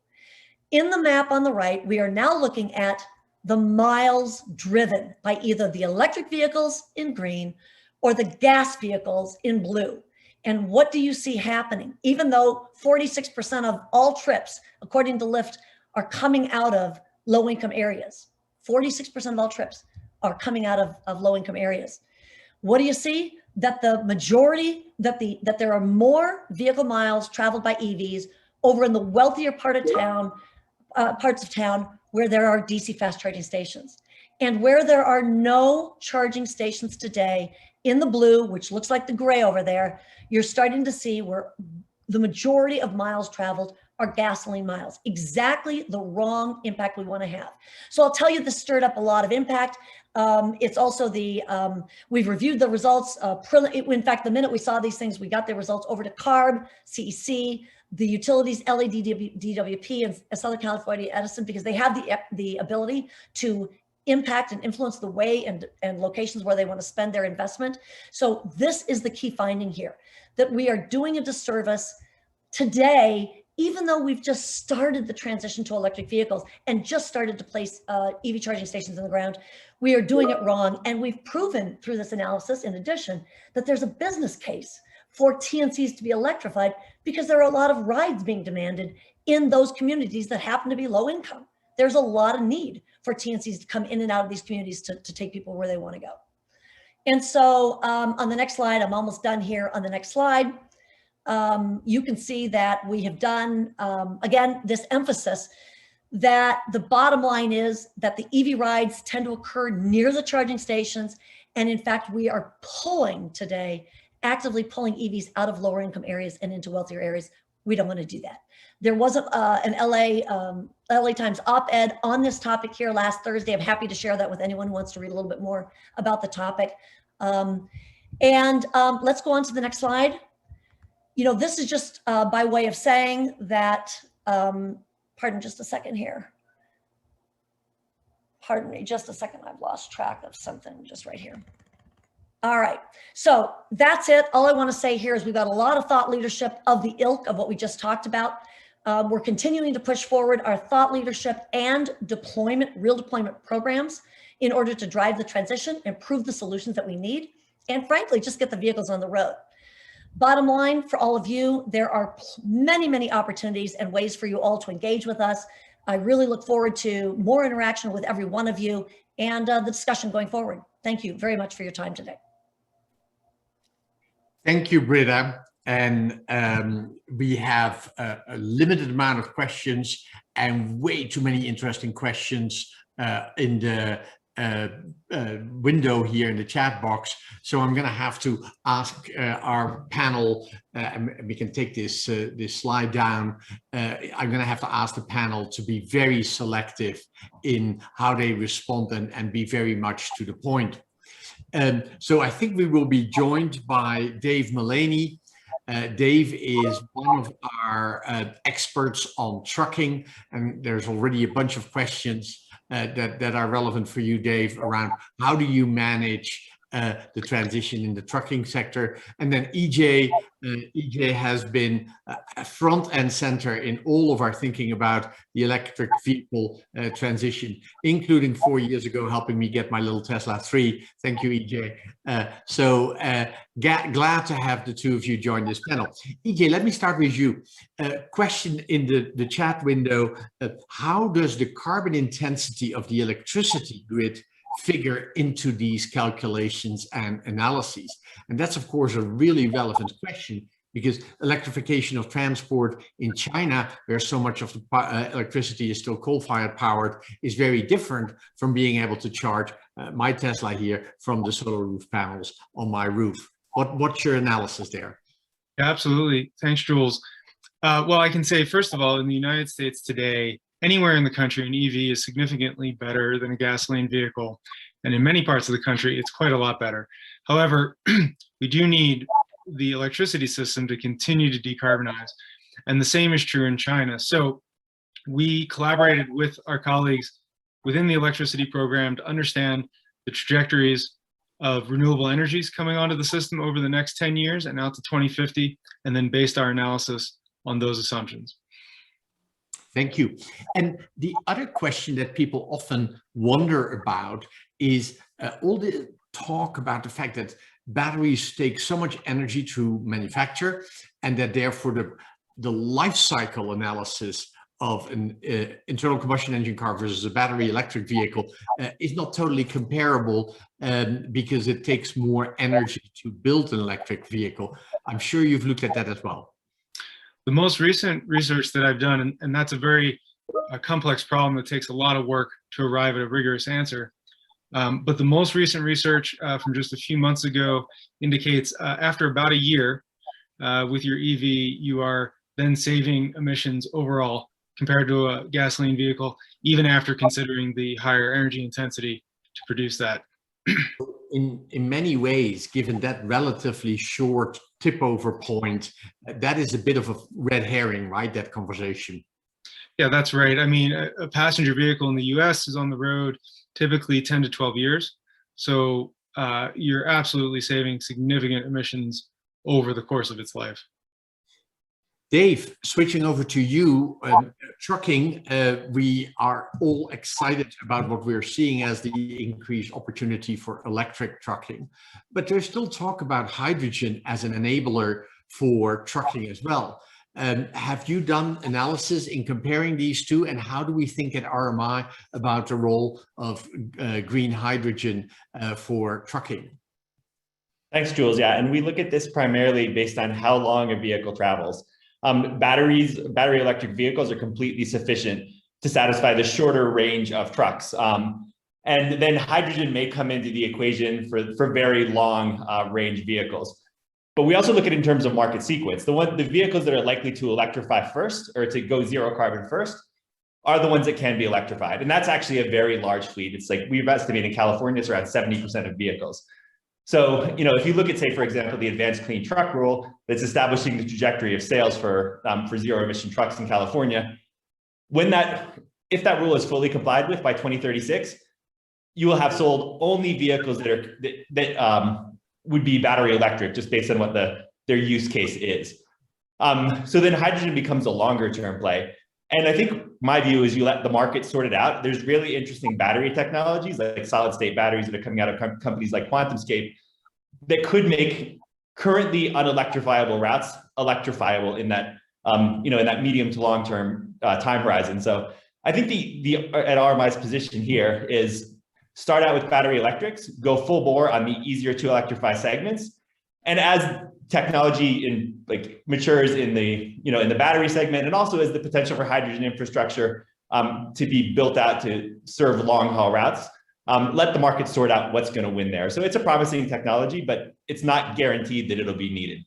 In the map on the right, we are now looking at the miles driven by either the electric vehicles in green or the gas vehicles in blue. And what do you see happening? Even though 46% of all trips, according to Lyft, are coming out of low-income areas. 46% of all trips are coming out of low-income areas. What do you see? That the majority, that there are more vehicle miles traveled by EVs over in the wealthier parts of town where there are DC fast charging stations. And where there are no charging stations today, in the blue, which looks like the gray over there, you're starting to see where the majority of miles traveled are gasoline miles. Exactly the wrong impact we want to have. So I'll tell you, this stirred up a lot of impact. It's also we've reviewed the results. In fact, the minute we saw these things, we got the results over to CARB, CEC, the utilities, LA, DWP, and Southern California Edison, because they have the ability to impact and influence the way and locations where they want to spend their investment. So this is the key finding here, that we are doing a disservice today, even though we've just started the transition to electric vehicles and just started to place EV charging stations in the ground. We are doing it wrong. And we've proven through this analysis, in addition, that there's a business case for TNCs to be electrified, because there are a lot of rides being demanded in those communities that happen to be low income. There's a lot of need for TNCs to come in and out of these communities to take people where they want to go. And so on the next slide, I'm almost done here. On the next slide, you can see that we have done, again, this emphasis that the bottom line is that the EV rides tend to occur near the charging stations. And in fact, we are actively pulling EVs out of lower income areas and into wealthier areas. We don't want to do that. There was an LA Times op-ed on this topic here last Thursday. I'm happy to share that with anyone who wants to read a little bit more about the topic. Let's go on to the next slide. You know, this is just by way of saying that, pardon just a second here. Pardon me, just a second. I've lost track of something just right here. All right, so that's it. All I want to say here is we've got a lot of thought leadership of the ilk of what we just talked about. We're continuing to push forward our thought leadership and real deployment programs in order to drive the transition, improve the solutions that we need, and frankly, just get the vehicles on the road. Bottom line for all of you, there are many, many opportunities and ways for you all to engage with us. I really look forward to more interaction with every one of you and the discussion going forward. Thank you very much for your time today. Thank you, Britta. And we have a limited amount of questions and way too many interesting questions in the window here in the chat box. So I'm going to have to ask our panel, and we can take this slide down. I'm going to have to ask the panel to be very selective in how they respond and be very much to the point. So I think we will be joined by Dave Mullaney. Dave is one of our experts on trucking, and there's already a bunch of questions that are relevant for you, Dave, around how do you manage the transition in the trucking sector. And then EJ has been front and center in all of our thinking about the electric vehicle transition, including 4 years ago helping me get my little Tesla 3. Thank you, EJ. Glad to have the two of you join this panel. EJ, let me start with you. Question in the chat window, how does the carbon intensity of the electricity grid figure into these calculations and analyses? And that's, of course, a really relevant question, because electrification of transport in China, where so much of the electricity is still coal-fired powered, is very different from being able to charge my Tesla here from the solar roof panels on my roof. What's your analysis there? Yeah, absolutely. Thanks, Jules. Well, I can say, first of all, in the United States today, anywhere in the country, an EV is significantly better than a gasoline vehicle. And in many parts of the country, it's quite a lot better. However, we do need the electricity system to continue to decarbonize. And the same is true in China. So we collaborated with our colleagues within the electricity program to understand the trajectories of renewable energies coming onto the system over the next 10 years and out to 2050, and then based our analysis on those assumptions. Thank you. And the other question that people often wonder about is all the talk about the fact that batteries take so much energy to manufacture, and that therefore the life cycle analysis of an internal combustion engine car versus a battery electric vehicle is not totally comparable, because it takes more energy to build an electric vehicle. I'm sure you've looked at that as well. The most recent research that I've done, and that's a very complex problem that takes a lot of work to arrive at a rigorous answer. But the most recent research from just a few months ago indicates after about a year with your EV, you are then saving emissions overall compared to a gasoline vehicle, even after considering the higher energy intensity to produce that. In many ways, given that relatively short tip over point, that is a bit of a red herring, right? That conversation. Yeah, that's right. I mean, a passenger vehicle in the US is on the road typically 10 to 12 years. So you're absolutely saving significant emissions over the course of its life. Dave, switching over to you, trucking, we are all excited about what we're seeing as the increased opportunity for electric trucking. But there's still talk about hydrogen as an enabler for trucking as well. Have you done analysis in comparing these two, and how do we think at RMI about the role of green hydrogen for trucking? Thanks, Jules. Yeah, and we look at this primarily based on how long a vehicle travels. Battery electric vehicles are completely sufficient to satisfy the shorter range of trucks. And then hydrogen may come into the equation for very long range vehicles. But we also look at it in terms of market sequence. The vehicles that are likely to electrify first, or to go zero carbon first, are the ones that can be electrified. And that's actually a very large fleet. It's like, we've estimated in California, it's around 70% of vehicles. So, you know, if you look at, say, for example, the Advanced Clean Truck Rule that's establishing the trajectory of sales for zero emission trucks in California, if that rule is fully complied with by 2036, you will have sold only vehicles that would be battery electric, just based on what their use case is. So then hydrogen becomes a longer term play. And I think my view is you let the market sort it out. There's really interesting battery technologies like solid state batteries that are coming out of companies like QuantumScape that could make currently unelectrifiable routes electrifiable in that, in that medium to long term time horizon. So I think at RMI's position here is start out with battery electrics, go full bore on the easier to electrify segments. And as technology matures in the battery segment, and also as the potential for hydrogen infrastructure to be built out to serve long haul routes, let the market sort out what's going to win there. So it's a promising technology, but it's not guaranteed that it'll be needed.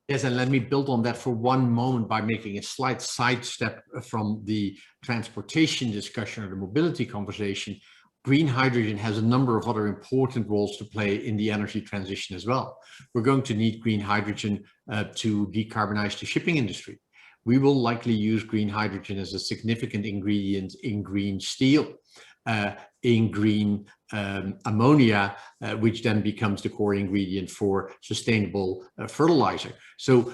Yes, and let me build on that for one moment by making a slight sidestep from the transportation discussion or the mobility conversation. Green hydrogen has a number of other important roles to play in the energy transition as well. We're going to need green hydrogen to decarbonize the shipping industry. we will likely use green hydrogen as a significant ingredient in green steel, in green ammonia, which then becomes the core ingredient for sustainable fertilizer. So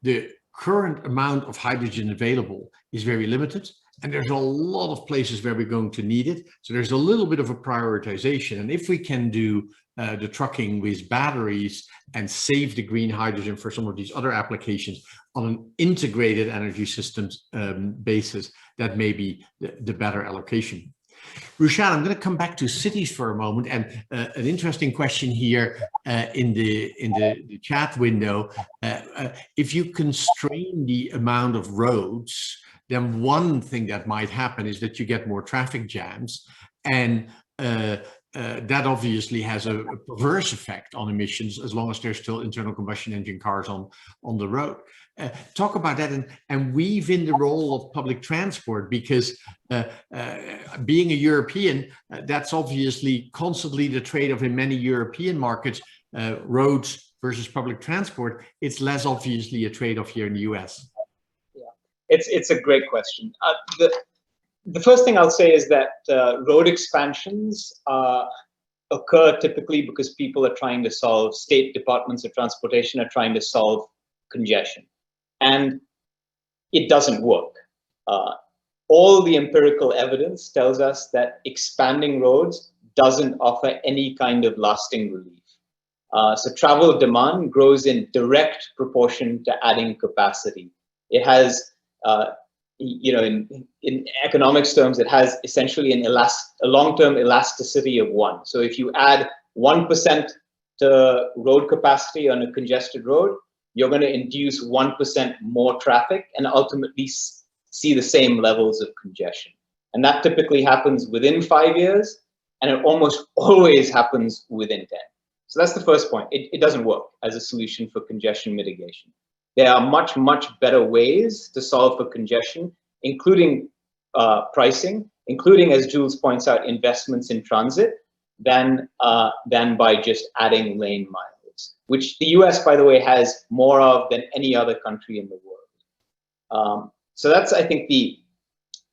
the current amount of hydrogen available is very limited, and there's a lot of places where we're going to need it. So there's a little bit of a prioritization. And if we can do the trucking with batteries and save the green hydrogen for some of these other applications on an integrated energy systems basis, that may be the better allocation. Rushad, I'm going to come back to cities for a moment, and an interesting question here in the chat window. If you constrain the amount of roads, then one thing that might happen is that you get more traffic jams, and that obviously has a perverse effect on emissions as long as there's still internal combustion engine cars on the road. Talk about that and weave in the role of public transport, because being a European, that's obviously constantly the trade-off in many European markets, roads versus public transport. It's less obviously a trade-off here in the US. Yeah, it's a great question. The first thing I'll say is that road expansions occur typically because people are trying to solve, state departments of transportation are trying to solve congestion. And it doesn't work. All the empirical evidence tells us that expanding roads doesn't offer any kind of lasting relief. So travel demand grows in direct proportion to adding capacity. It has, in economics terms, it has essentially a long-term elasticity of 1. So if you add 1% to road capacity on a congested road, you're going to induce 1% more traffic and ultimately see the same levels of congestion. And that typically happens within 5 years, and it almost always happens within 10. So that's the first point. It doesn't work as a solution for congestion mitigation. There are much, much better ways to solve for congestion, including pricing, including, as Jules points out, investments in transit, than by just adding lane miles, which the US, by the way, has more of than any other country in the world. So that's, I think,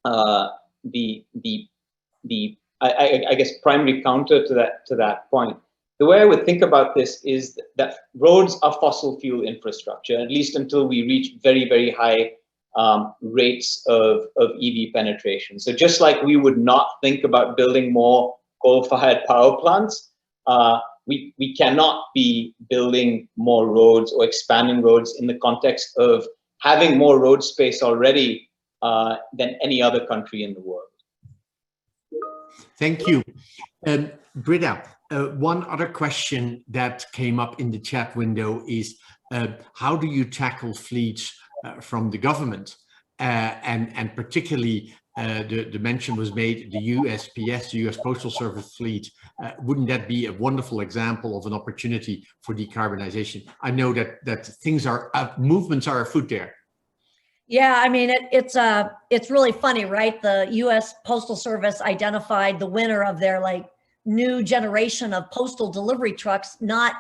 I guess, primary counter to that point. The way I would think about this is that roads are fossil fuel infrastructure, at least until we reach very, very high rates of EV penetration. So just like we would not think about building more coal-fired power plants, we cannot be building more roads or expanding roads in the context of having more road space already than any other country in the world. Thank you. Britta, one other question that came up in the chat window is how do you tackle fleets from the government? And particularly the mention was made, the USPS, the US Postal Service fleet. Wouldn't that be a wonderful example of an opportunity for decarbonization? I know that things are, movements are afoot there. Yeah, I mean, it's really funny, right? The US Postal Service identified the winner of their new generation of postal delivery trucks, not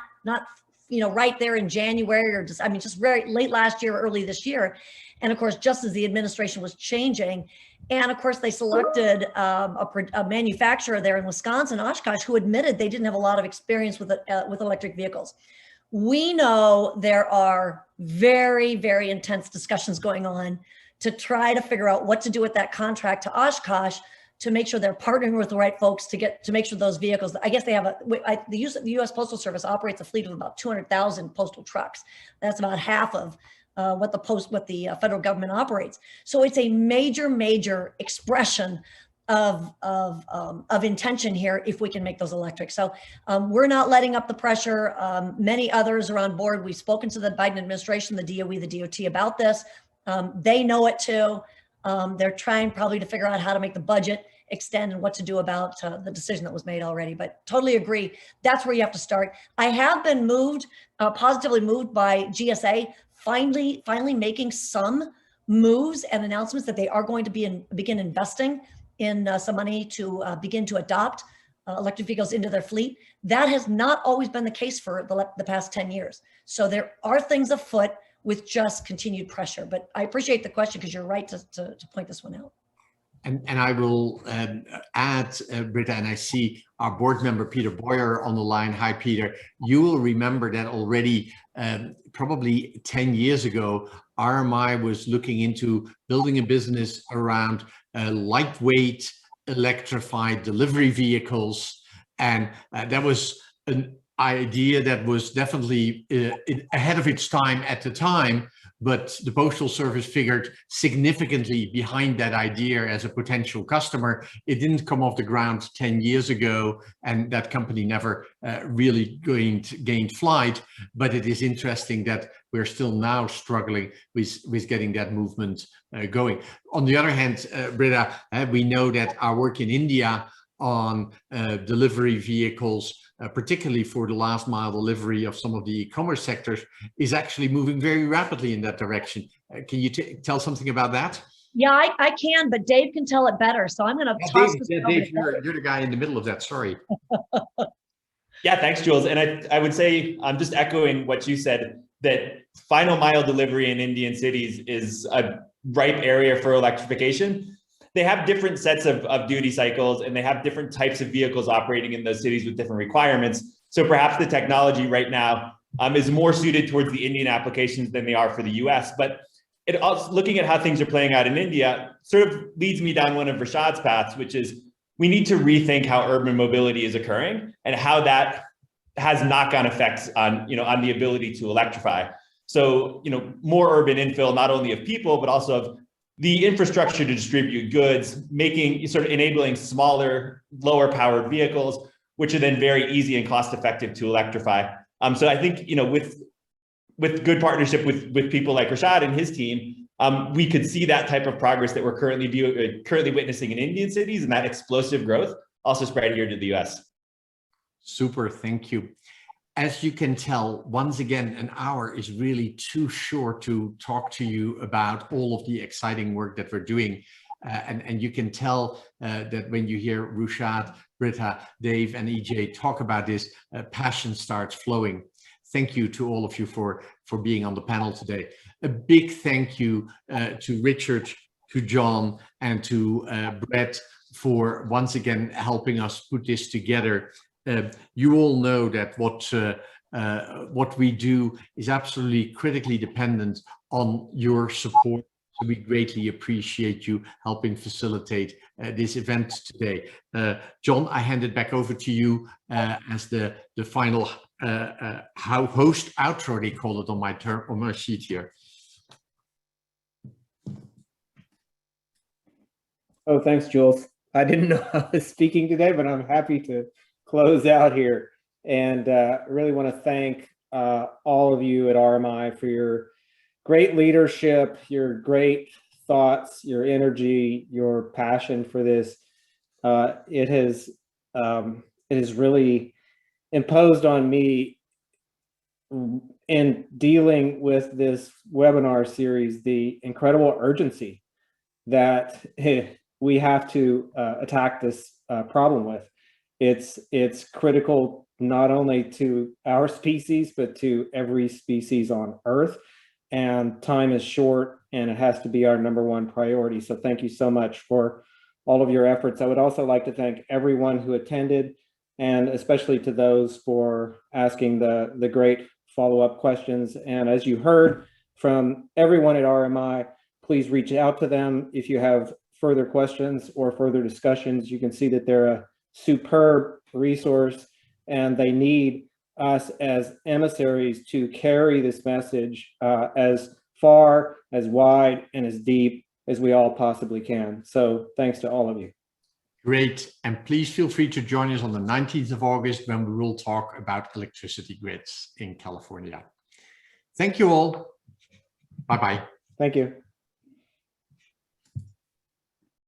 right there in January or just, just very late last year, early this year. And of course, just as the administration was changing, and of course they selected a manufacturer there in Wisconsin, Oshkosh, who admitted they didn't have a lot of experience with electric vehicles. We know there are very, very intense discussions going on to try to figure out what to do with that contract to Oshkosh to make sure they're partnering with the right folks to make sure those vehicles, I guess they have the US Postal Service operates a fleet of about 200,000 postal trucks. That's about half of what the federal government operates. So it's a major, major expression of intention here if we can make those electric. So we're not letting up the pressure. Many others are on board. We've spoken to the Biden administration, the DOE, the DOT about this. They know it too. They're trying probably to figure out how to make the budget extend and what to do about the decision that was made already, but totally agree. That's where you have to start. I have been moved, positively moved by GSA, finally making some moves and announcements that they are going to begin investing in some money to begin to adopt electric vehicles into their fleet. That has not always been the case for the past 10 years. So there are things afoot. with just continued pressure. But I appreciate the question because you're right to point this one out. And I will add, Britta, and I see our board member, Peter Boyer, on the line. Hi, Peter. You will remember that already probably 10 years ago, RMI was looking into building a business around lightweight electrified delivery vehicles. And that was an idea that was definitely ahead of its time at the time, but the Postal Service figured significantly behind that idea as a potential customer. It didn't come off the ground 10 years ago, and that company never really gained flight. But it is interesting that we're still now struggling with getting that movement going. On the other hand, Britta, we know that our work in India on delivery vehicles, particularly for the last mile delivery of some of the e-commerce sectors, is actually moving very rapidly in that direction. Can you tell something about that? Yeah, I can, but Dave can tell it better. So I'm going to toss this over Dave, to you're the guy in the middle of that. Sorry. Yeah, thanks, Jules. And I would say, I'm just echoing what you said, that final mile delivery in Indian cities is a ripe area for electrification. They have different sets of duty cycles, and they have different types of vehicles operating in those cities with different requirements. So perhaps the technology right now is more suited towards the Indian applications than they are for the US. But it also, looking at how things are playing out in India, sort of leads me down one of Rushad's paths, which is we need to rethink how urban mobility is occurring and how that has knock-on effects on, on the ability to electrify. So, more urban infill, not only of people, but also of the infrastructure to distribute goods, enabling smaller, lower powered vehicles, which are then very easy and cost effective to electrify. So I think, with good partnership with people like Rushad and his team, we could see that type of progress that we're currently witnessing in Indian cities, and that explosive growth also spread here to the US. Super, thank you. As you can tell, once again, an hour is really too short to talk to you about all of the exciting work that we're doing. And you can tell that when you hear Rushad, Britta, Dave, and EJ talk about this, passion starts flowing. Thank you to all of you for being on the panel today. A big thank you to Richard, to John, and to Brett for once again helping us put this together. You all know that what we do is absolutely critically dependent on your support. So we greatly appreciate you helping facilitate this event today. John, I hand it back over to you as the final host outro, they call it on my sheet here. Oh, thanks, Jules. I didn't know I was speaking today, but I'm happy to close out here. And I really want to thank all of you at RMI for your great leadership, your great thoughts, your energy, your passion for this. It has really imposed on me in dealing with this webinar series the incredible urgency that we have to attack this problem with. It's critical not only to our species, but to every species on Earth. And time is short, and it has to be our #1 priority. So thank you so much for all of your efforts. I would also like to thank everyone who attended, and especially to those for asking the great follow-up questions. And as you heard from everyone at RMI, please reach out to them if you have further questions or further discussions. You can see that they're a superb resource, and they need us as emissaries to carry this message as far, as wide, and as deep as we all possibly can. So thanks to all of you. Great. And please feel free to join us on the 19th of August when we will talk about electricity grids in California. Thank you all. Bye-bye. Thank you.